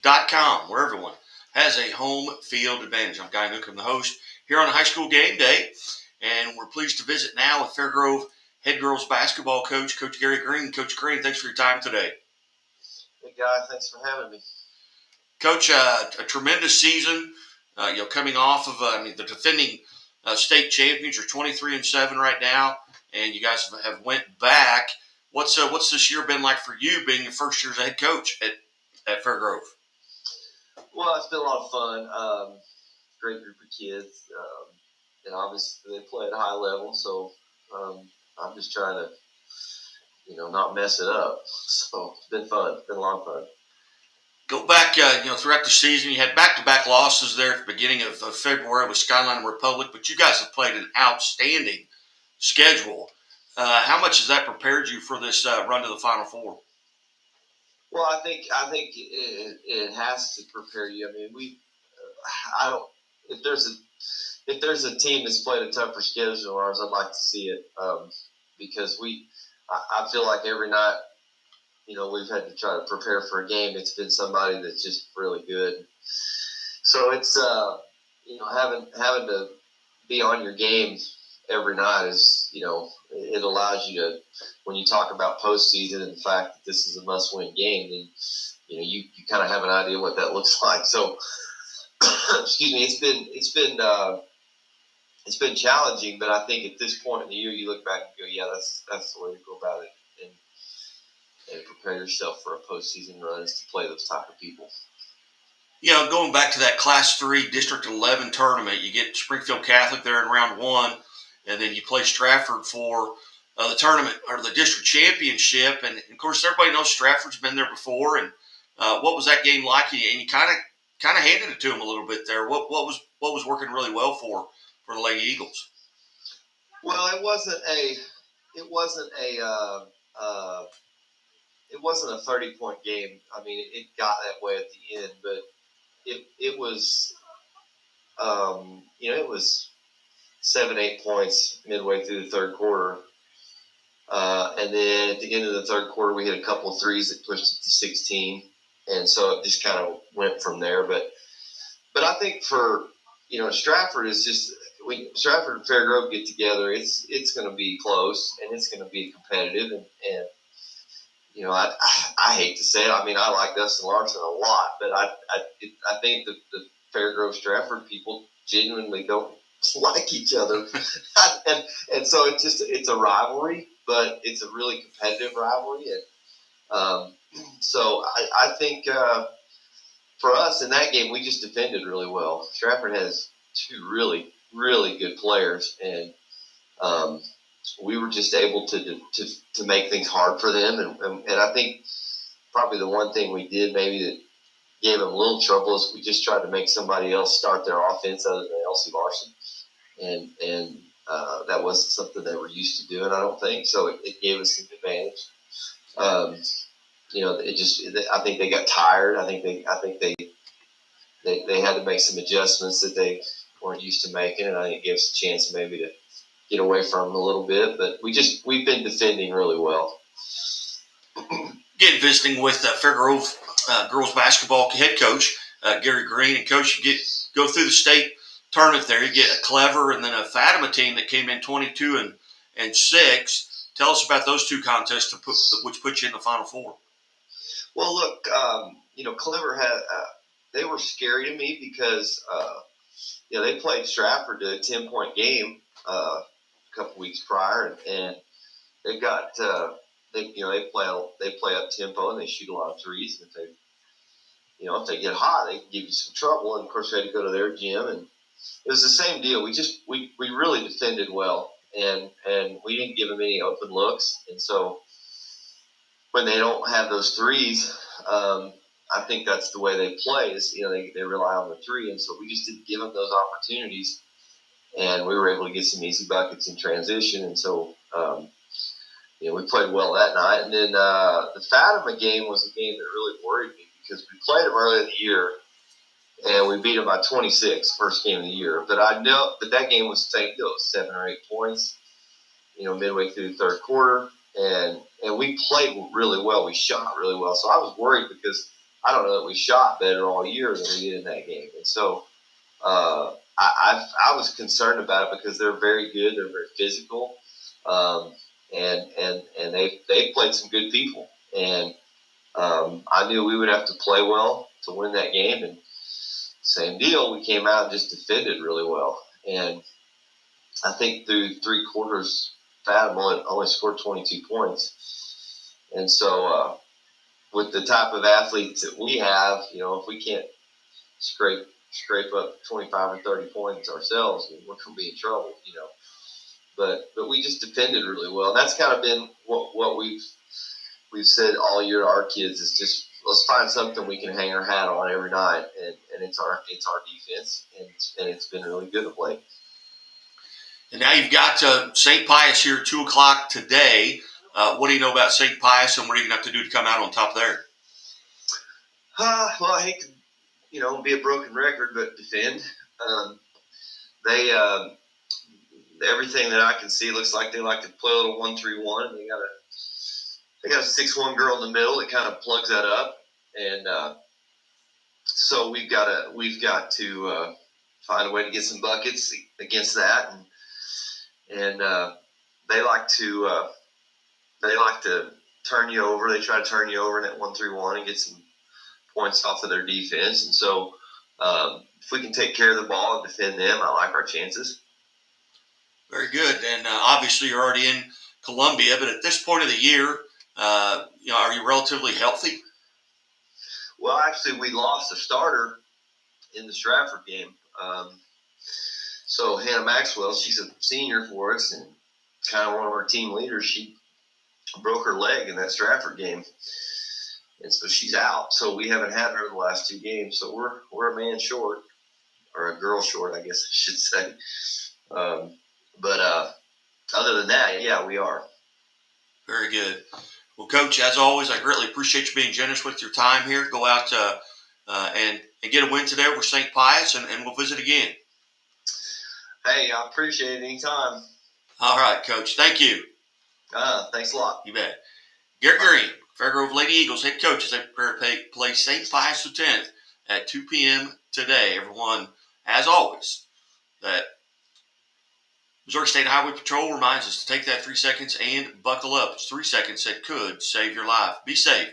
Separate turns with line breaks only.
Com, where everyone has a home field advantage. I'm Guy Newcomb, the host, here on High School Game Day, and we're pleased to visit now with Fairgrove head girls basketball coach, Coach Gary Greene. Coach Greene, thanks for your time today.
Hey, Guy, thanks for having me.
Coach, a tremendous season. Coming off of the defending state champions are 23-7 right now, and you guys have went back. What's this year been like for you, being your first year as a head coach at Fairgrove?
Well, it's been a lot of fun. Great group of kids, and obviously they play at a high level. So I'm just trying to, not mess it up. So it's been fun. It's been a lot of fun.
Go back, throughout the season, you had back-to-back losses there at the beginning of February with Skyline and Republic, but you guys have played an outstanding schedule. How much has that prepared you for this run to the Final Four?
Well, I think it has to prepare you. I mean, if there's a team that's played a tougher schedule than ours, I'd like to see it because I feel like every night, we've had to try to prepare for a game. It's been somebody that's just really good. So it's having to be on your game every night is, it allows you to, when you talk about postseason and the fact that this is a must-win game, then you kind of have an idea what that looks like. So, excuse me, it's been challenging, but I think at this point in the year, you look back and go, yeah, that's the way to go about it, and prepare yourself for a postseason run is to play those type of people.
Going back to that Class 3 District 11 tournament, you get Springfield Catholic there in round one, and then you play Stratford for the tournament or the district championship. And of course, everybody knows Stratford's been there before. And what was that game like? And you kind of handed it to them a little bit there. What was working really well for the Lady Eagles?
Well, it wasn't a 30-point game. I mean, it got that way at the end, but it was, it was 7-8 points midway through the third quarter. And then at the end of the third quarter, we hit a couple of threes that pushed it to 16. And so it just kind of went from there. But I think for, Stratford is just, when Stratford and Fairgrove get together, it's going to be close and it's going to be competitive. And I hate to say it. I mean, I like Dustin Larson a lot, but I think that the Fairgrove Stratford people genuinely don't like each other, and so it's a rivalry, but it's a really competitive rivalry, and so I think for us in that game we just defended really well. Stratford has two really really good players, and we were just able to make things hard for them, and I think probably the one thing we did maybe that gave them a little trouble is we just tried to make somebody else start their offense other than Elsie Larson. And that wasn't something they were used to doing, I don't think. So it gave us an advantage. I think they got tired. I think they had to make some adjustments that they weren't used to making, and I think it gave us a chance maybe to get away from them a little bit. But we've been defending really well.
Again, visiting with Fairgrove girls basketball head coach Gary Greene, and coach, you go through the state tournament there. You get a Clever and then a Fatima team that came in 22-6. Tell us about those two contests which put you in the Final Four.
Well, look, Clever had they were scary to me because they played Stratford to a 10-point game a couple weeks prior, and they've got they play up tempo and they shoot a lot of threes. And if they get hot, they can give you some trouble. And of course, we had to go to their gym, and it was the same deal. We really defended well, and we didn't give them any open looks. And so when they don't have those threes, I think that's the way they play. Is they rely on the three, and so we just didn't give them those opportunities, and we were able to get some easy buckets in transition. And so we played well that night. And then the Fatima game was a game that really worried me because we played them early in the year, and we beat them by 26, first game of the year. But that game was the same deal. It was 7 or 8 points, midway through the third quarter. And we played really well. We shot really well. So I was worried because I don't know that we shot better all year than we did in that game. And so I was concerned about it because they're very good. They're very physical, um, and they played some good people. And I knew we would have to play well to win that game. And same deal, we came out and just defended really well. And I think through three quarters, Fathom only scored 22 points. And so with the type of athletes that we have, if we can't scrape up 25 or 30 points ourselves, we're going to be in trouble. But we just defended really well. And that's kind of been what we've said all year to our kids is just let's find something we can hang our hat on every night, and it's our defense, and it's been really good of late.
And now you've got St. Pius here at 2 o'clock today. What do you know about St. Pius, and what are you going to have to do to come out on top there?
Well, I hate to be a broken record, but defend. They everything that I can see looks like they like to play a little 1-3-1. They got a 6-1 girl in the middle that kind of plugs that up, and so we've got to find a way to get some buckets against that, and they like to turn you over. They try to turn you over in that 1-3-1 and get some points off of their defense, and so if we can take care of the ball and defend them, I like our chances.
Very good. And obviously you're already in Columbia, but at this point of the year, are you relatively healthy?
Well, actually, we lost a starter in the Stratford game. So Hannah Maxwell, she's a senior for us and kind of one of our team leaders. She broke her leg in that Stratford game, and so she's out. So we haven't had her the last two games. So we're a man short, or a girl short, I guess I should say. But other than that, yeah, we are.
Very good. Well, Coach, as always, I greatly appreciate you being generous with your time here. Go out and get a win today over St. Pius, and we'll visit again.
Hey, I appreciate it anytime.
All right, Coach. Thank you.
Thanks a lot.
You bet. Garrett Greene, Fairgrove Lady Eagles head coach, as they prepare to play St. Pius Lieutenant at 2 p.m. today. Everyone, as always, that Missouri State Highway Patrol reminds us to take that 3 seconds and buckle up. It's 3 seconds that could save your life. Be safe.